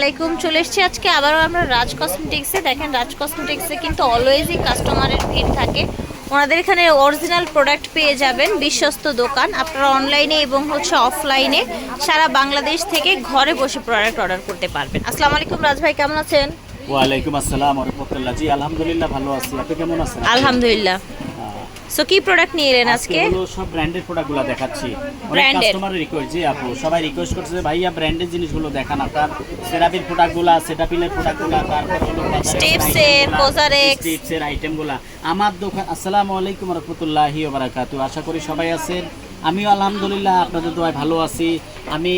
আসসালামাইকুম, চলে এসেছি আজকে আবারও আমরা রাজ কসমেটিক্সে। দেখেন, রাজ কসমেটিক্সে কিন্তু অলওয়েজই কাস্টমারের ভিড় থাকে। ওনাদের এখানে অরিজিনাল প্রোডাক্ট পেয়ে যাবেন, বিশ্বস্ত দোকান। আপনারা অনলাইনে এবং অফলাইনে সারা বাংলাদেশ থেকে ঘরে বসে প্রোডাক্ট অর্ডার করতে পারবেন। আসসালামু আলাইকুম রাজ ভাই, কেমন আছেন? ওয়ালাইকুম আসসালাম ওয়া রাহমাতুল্লাহ। জি আলহামদুলিল্লাহ ভালো আছি, আপনি কেমন আছেন? আলহামদুলিল্লাহ। সো কি প্রোডাক্ট নিয়ে এলেন আজকে? সব ব্র্যান্ডেড প্রোডাক্টগুলো দেখাচ্ছি। ব্র্যান্ডেড কাস্টমারের রিকোয়েস্ট, জি আপু সবাই রিকোয়েস্ট করছে যে ভাইয়া ব্র্যান্ডেড জিনিসগুলো দেখান। আপনার সেরাপির প্রোডাক্টগুলো, সেটাপিলের প্রোডাক্টগুলো, তারপর হলো স্টেপসের, কোজারেক্স, স্টেপসের আইটেমগুলো আমার দোকান। আসসালামু আলাইকুম ওয়া রাহমাতুল্লাহি ওয়া বারাকাতুহু। আশা করি সবাই আছেন, আমিও আলহামদুলিল্লাহ আপনাদের দোয়ায় ভালো আছি। আমি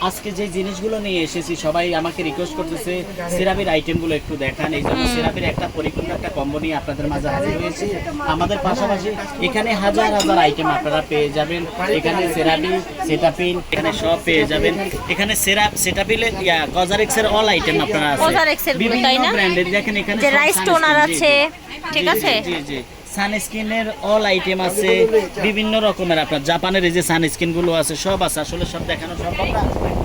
আজকে যে জিনিসগুলো নিয়ে এসেছি, সবাই আমাকে রিকোয়েস্ট করতেছে সেরাপির আইটেমগুলো একটু দেখান। এই জন্য সেরাপির একটা পরিপূর্ণ একটা কম্বো নিয়ে আপনাদের মাঝে হাজির হয়েছি। আমাদের পাশাপাশি এখানে হাজার হাজার আইটেম আপনারা পেয়ে যাবেন। এখানে সেরাপি, সেটাপিল, এখানে সব পেয়ে যাবেন। এখানে সেটাপিলের কজারেক্সের অল আইটেম আপনারা আছে, বিভিন্ন ব্র্যান্ডের। দেখেন এখানে যে রাইস টোনার আছে, ঠিক আছে, জি জি সানস্ক্রিনের অল আইটেম আছে, বিভিন্ন রকমের। আপনার জাপানের এই যে সানস্ক্রিনগুলো আছে সব আছে। আসলে সব দেখানো সম্ভব না,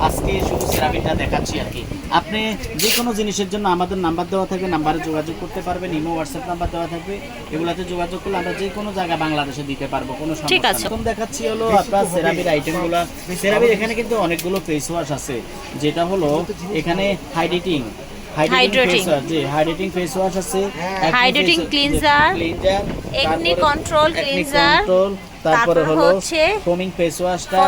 আজকে শুধু সেরাপিটা দেখাচ্ছি আর কি। আপনি যে কোনো জিনিসের জন্য আমাদের নাম্বার দেওয়া থাকবে, নাম্বারে যোগাযোগ করতে পারবেন। ইমো, হোয়াটসঅ্যাপ নাম্বার দেওয়া থাকবে, এগুলাতে যোগাযোগ করলে আমরা যে কোনো জায়গায় বাংলাদেশে দিতে পারবো, কোনো সমস্যা নেই। প্রথম দেখাচ্ছি হলো আপনার সেরাপির আইটেমগুলো। সেরাপির এখানে কিন্তু অনেকগুলো ফেস ওয়াশ আছে, যেটা হলো এখানে হাইড্রেটিং ফেস ওয়াশ আছে, hydrating cleanser, acne control cleanser, তারপরে হলো ফোমিং ফেস ওয়াশটা,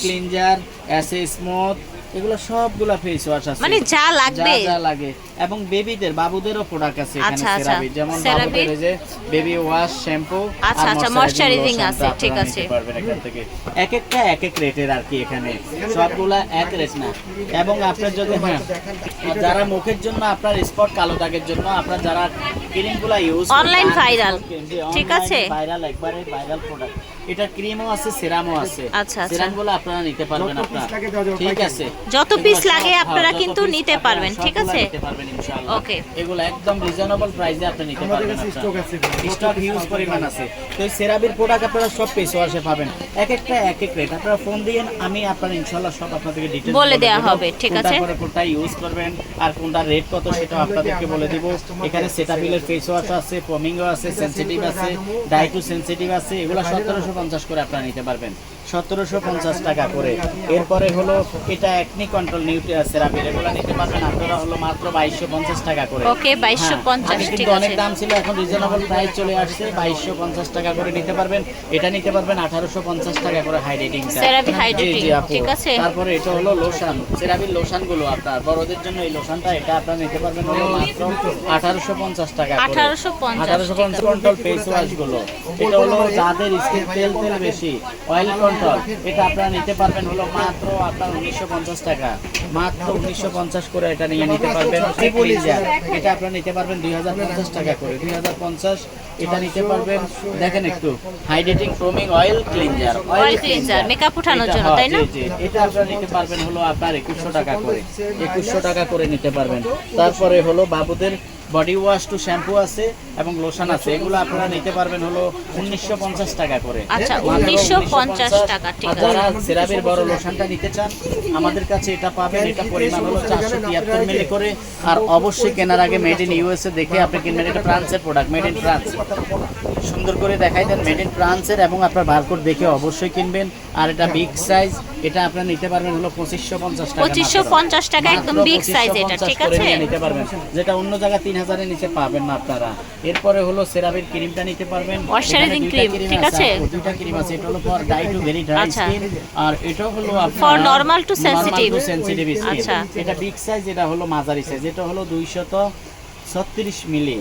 ক্লিনজার, অ্যাসে স্মুথ, এগুলো সবগুলা ফেস ওয়াশ আছে, মানে যা লাগবে যা লাগে। এবং বেবিদের, বাবুদেরও প্রোডাক্ট আছে এখানে সেরাপির, যেমন বাবুদের এই যে বেবি ওয়াশ, শ্যাম্পু, আচ্ছা ময়শ্চারাইজিং আছে, ঠিক আছে। পারবেন এখান থেকে এক একটা এক এক রেটের আর কি, এখানে সবগুলা এক রেট না। এবং আপনার যদি যারা মুখের জন্য, আপনার স্পট কালো দাগের জন্য আপনার যারা ক্রিমগুলা ইউজ অনলাইন ভাইরাল, ঠিক আছে, ভাইরাল, একবারে ভাইরাল প্রোডাক্ট। এটা ক্রিমও আছে, সিরামও আছে। আচ্ছা, সিরামগুলো আপনারা নিতে পারবেন, আপনারা ঠিক আছে, যত পিস লাগে আপনারা কিন্তু নিতে পারবেন, ঠিক আছে, নিতে পারবেন ইনশাআল্লাহ। ওকে, এগুলো একদম রিজনেবল প্রাইসে আপনি নিতে পারবেন। স্টক হিউজ পরিমাণ আছে। তো এই সেরাপির প্রোডাক্ট আপনারা সব পেজ ওয়াশে পাবেন, এক একটা এক এক রেট। আপনারা ফোন দিয়েন, আমি আপনার ইনশাআল্লাহ সব আপনাদেরকে ডিটেইলস বলে দেওয়া হবে, ঠিক আছে, তারপরে কোনটা ইউজ করবেন আর কোনটা রেট কত সেটা আপনাদেরকে বলে দিব। এখানে সেটাপিলের ফেস ওয়াশ আছে, ফোমিংও আছে, সেনসিটিভ আছে, ডাই টু সেনসিটিভ আছে। এগুলো 1750 করে আপনারা নিতে পারবেন, 1750 টাকা করে। এরপরে হলো এটা একনি কন্ট্রোল নিউট্রিয়া সেরাপির, এগুলো নিতে পারবেন আপনারা হলো মাত্র 2250 টাকা করে। ওকে, 2250, ঠিক আছে। অনেক দাম ছিল, এখন রিজনেবল প্রাইস চলে আসছে, 2250 টাকা করে নিতে পারবেন। এটা নিতে পারবেন 1850 টাকা করে হাইড্রেটিং সেরাপি হাইড্রেটিং, ঠিক আছে। তারপরে এটা হলো লোশন, সেরাপির লোশনগুলো আপনার বড়দের জন্য এই লোশনটা, এটা আপনারা নিতে পারবেন হলো মাত্র 1850 টাকা করে। 1850 কন্ট্রোল ফেস ওয়াশগুলো, এটা হলো যাদের স্কিন তেল বেশি, অয়েল কন্ট্রোল, এটা আপনারা নিতে পারবেন হলো মাত্র আপনার 1950 টাকা, মাত্র 1950 করে এটা নিয়ে নিতে পারবেন। এটা আপনারা নিতে পারবেন 2050 টাকা করে, 2050 এটা নিতে পারবেন। দেখেন একটু হাইড্রেটিং ফোমিং অয়েল ক্লিনজার, মেকআপ উঠানোর জন্য, তাই না? এটা আপনারা নিতে পারবেন হলো আপনার 2100 টাকা করে, 2100 টাকা করে নিতে পারবেন। তারপরে হলো বাবুদের বডি ওয়াশ টু শ্যাম্পু আছে এবং লোশন আছে, এগুলো আপনারা নিতে পারবেন হলো 1950 টাকা করে। আচ্ছা, 1950 টাকা, ঠিক আছে। যারা সেরাপির বড় লোশনটা নিতে চান আমাদের কাছে এটা পাবেন। এটা পরিমাণ হলো 473 মিলি করে। আর অবশ্যই কেনার আগে মেড ইন ইউএসএ দেখে আপনি কিনবেন। এটা ফ্রান্সের প্রোডাক্ট, মেড ইন ফ্রান্স, সুন্দর করে দেখাই দেন মেড ইন ফ্রান্সের, এবং আপনার বারকোড দেখে অবশ্যই কিনবেন। আর এটা বিগ সাইজ, এটা আপনারা নিতে পারবেন হলো 2550 টাকা, 2550 টাকা, একদম বিগ সাইজ, এটা ঠিক আছে, নিতে পারবেন, যেটা অন্য জায়গায় 3000 এর নিচে পাবেন না আপনারা। এরপরে হলো সেরাপির ক্রিমটা নিতে পারবেন, ময়শ্চারাইজিং ক্রিম, ঠিক আছে, দুইটা ক্রিম আছে। এটা হলো for dry to very dry skin, আর এটা হলো for normal to sensitive skin. আচ্ছা, এটা বিগ সাইজ, এটা হলো মাঝারি সাইজ, এটা হলো 236 মিলি,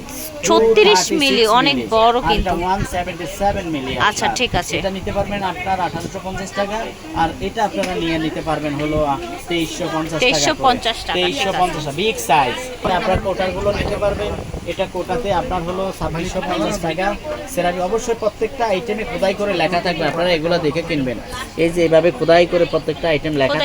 36 মিলি, অনেক বড় কিন্তু, 177 মিলি। আচ্ছা, ঠিক আছে, এটা নিতে পারবেন আপনার 1850 টাকা। আর এটা আপনারা নিয়ে নিতে পারবেন হলো 2350 টাকা, 2350 বিগ সাইজ। আপনারা কোটারগুলো নিতে পারবেন, এটা কোটাতে আপনার হলো 2650 টাকা। সেরাপি অবশ্যই প্রত্যেকটা আইটেমে খোদাই করে লেখা থাকবে, আপনারা এগুলো দেখে কিনবেন। এই যে এইভাবে খোদাই করে প্রত্যেকটা আইটেম লেখা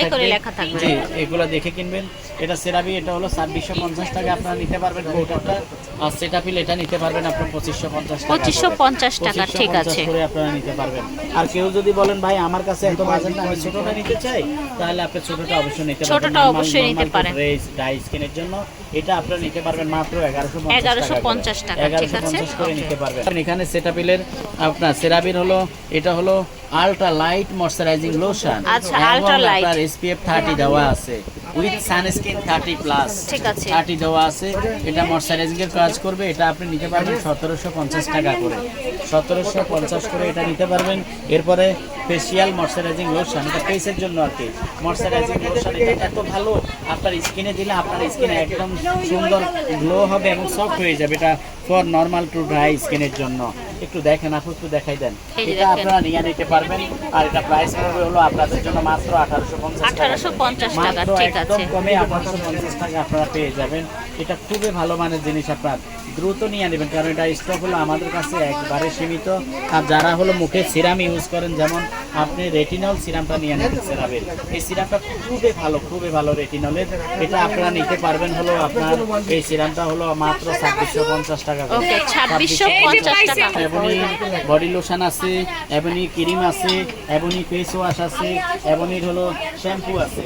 থাকবে, জি এগুলো দেখে কিনবেন। এটা সেরাবি, এটা হলো 2650 টাকা আপনারা নিতে পারবেন কৌটাটা। আর সেটাপিল এটা নিতে পারবেন আপনার 2550 টাকা। 2550 টাকা, ঠিক 2550 আছে। করে আপনারা নিতে পারবেন। আর কেউ যদি বলেন ভাই আমার কাছে এত বাজেট না, আমি ছোটটা নিতে চাই, তাহলে আপনি ছোটটা অবশ্যই নিতে পারবেন। ছোটটা অবশ্যই নিতে পারেন। ডাই স্কিনের জন্য এটা আপনারা নিতে পারবেন মাত্র 1150 টাকা, ঠিক আছে। 1150 করে নিতে পারবেন। এখানে সেটাপিলের আপনার সেরাবির হলো, এটা হলো আলট্রা লাইট ময়শ্চারাইজিং লোশন। আচ্ছা, আলট্রা লাইট, আপনার SPF 30 দেওয়া আছে, উইথ সানস্ক্রিন 30 প্লাস, ঠিক আছে। 30 দেওয়া আছে। এটা ময়শ্চারাইজিং এর কাজ করবে। এটা আপনি নিতে পারবেন 1750 টাকা করে, 1750 করে এটা নিতে পারবেন। এরপরে ফেসিয়াল ময়শ্চারাইজিং লোশন, এটা ফেসের জন্য আর কি। ময়শ্চারাইজিং লোশন এটা এত ভালো, আপনার স্কিনে দিলে আপনার স্কিনে একদম সুন্দর গ্লো হবে এবং সফট হয়ে যাবে। এটা ফর নরমাল টু ড্রাই স্কিনের জন্য। একটু দেখেন আপু, একটু দেখাই দেন। এই যে এটা দেখেন। আপনারা নিয়ে নিতে পারবেন। আর এটা প্রাইস পড়বে হলো আপনাদের জন্য মাত্র 1850 টাকা। 1850 টাকা, মাত্র ঠিক একদম আছে। কমে 1850 টাকা আপনারা পেয়ে যাবেন। এটা খুবই ভালো মানের জিনিস, আপনার দ্রুত নিয়ে নেবেন, কারণ এটা স্টক হলো আমাদের কাছে একবারে সীমিত। আর যারা হলো মুখে সিরাম ইউজ করেন, যেমন আপনি রেটিনল সিরামটা নিয়ে নেবেন সেরাবের, এই সিরামটা খুবই ভালো রেটিনলের। এটা আপনারা নিতে পারবেন হলো আপনার এই সিরামটা হলো মাত্র 2650 টাকা করে। ওকে, 2650 টাকা। এবনি বডি লোশন আছে, এবনি ক্রিম আছে, এবনি ফেস ওয়াশ আছে, এবনির হলো শ্যাম্পু আছে।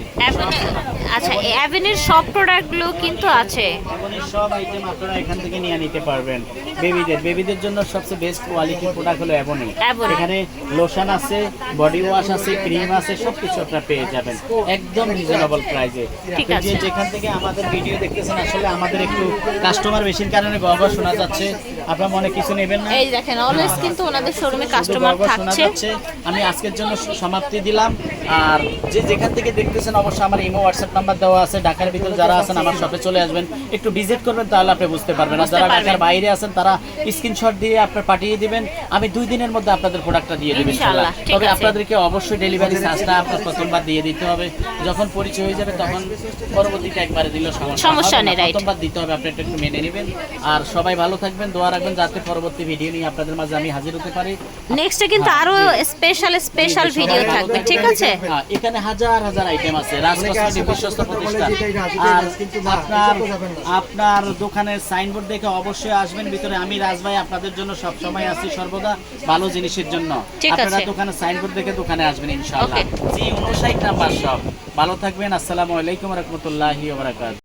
আচ্ছা, অ্যাভেনির সব প্রোডাক্টগুলো কিন্তু আছে। এবনির সব আইটেম আপনারা এখান থেকে নিয়ে নিতে পারবেন। বেবিদের জন্য সবচেয়ে বেস্ট কোয়ালিটির প্রোডাক্ট হলো এবনি। Ebony। এখানে লোশন আছে, বডি ওয়াশ আছে, ক্রিম আছে, সবকিছু আপনারা পেয়ে যাবেন একদম রিজনেবল প্রাইসে। ঠিক যে আছে। যেখান থেকে আমাদের ভিডিও দেখতেছেন, আসলে আমাদের একটু কাস্টমার বেশির কারণে গর্ব শোনা যাচ্ছে, আপনারা মনে কিছু নেবেন না। এই দেখেন, অলওয়েজ কিন্তু ওনাদের শোরুমে কাস্টমার শুধু গর্ব শোনা থাকছে। যাচ্ছে। আমি আজকের জন্য সমাপ্তি দিলাম। আর যে যেখান থেকে দেখতেছেন, অবশ্যই আমার ইমো হোয়াটসঅ্যাপ নাম্বার দেওয়া আছে। ঢাকার ভিতরে যারা আছেন আমার শপে চলে আসবেন, একটু ভিজিট করবেন, তাহলে আপনি বুঝতে পারবেন। আর যারা ঢাকার বাইরে আছেন তারা স্ক্রিনশট দিয়ে আপনার পাঠিয়ে দিবেন, আমি 2 দিনের মধ্যে আপনাদের প্রোডাক্টটা দিয়ে দেব ইনশাআল্লাহ। ইনশাআল্লাহ, ঠিক তবে আছে। আপনাদেরকে অবশ্যই ডেলিভারি চার্জটা আপনার প্রথমবার দিয়ে দিতে হবে। যখন পরিচয় হয়ে যাবে তখন পরবর্তীতে একবারে দিলেও সমস্যা হবে না। নেই, right। প্রথমবার দিতে হবে, আপনি একটু মেনে নেবেন। আর সবাই ভালো থাকবেন, দোয়া রাখবেন যাতে পরবর্তী ভিডিও নিয়ে আপনাদের মাঝে আমি হাজির হতে পারি। নেক্সটে কিন্তু আরো স্পেশাল ভিডিও থাকবে, ঠিক আছে। হ্যাঁ, এখানে হাজার আইটেম আছে। রাজ কসমেটিক বিশ্বস্ত প্রতিষ্ঠান। আর আপনার দোকানের সাইনবোর্ড দেখে অবশ্যই আসবেন ভিতরে। আমি রাজ ভাই আপনাদের জন্য সব সময় আছি, সর্বদা ভালো জিনিসের জন্য। ঠিক আছে। আপনারা দোকানের সাইনবোর্ড দেখে দোকানে আসবেন ইনশাআল্লাহ। Okay। জি 59 নাম্বার শপ। ভালো থাকবেন। আসসালামু আলাইকুম ওয়া রাহমাতুল্লাহি ওয়া বারাকাতুহু।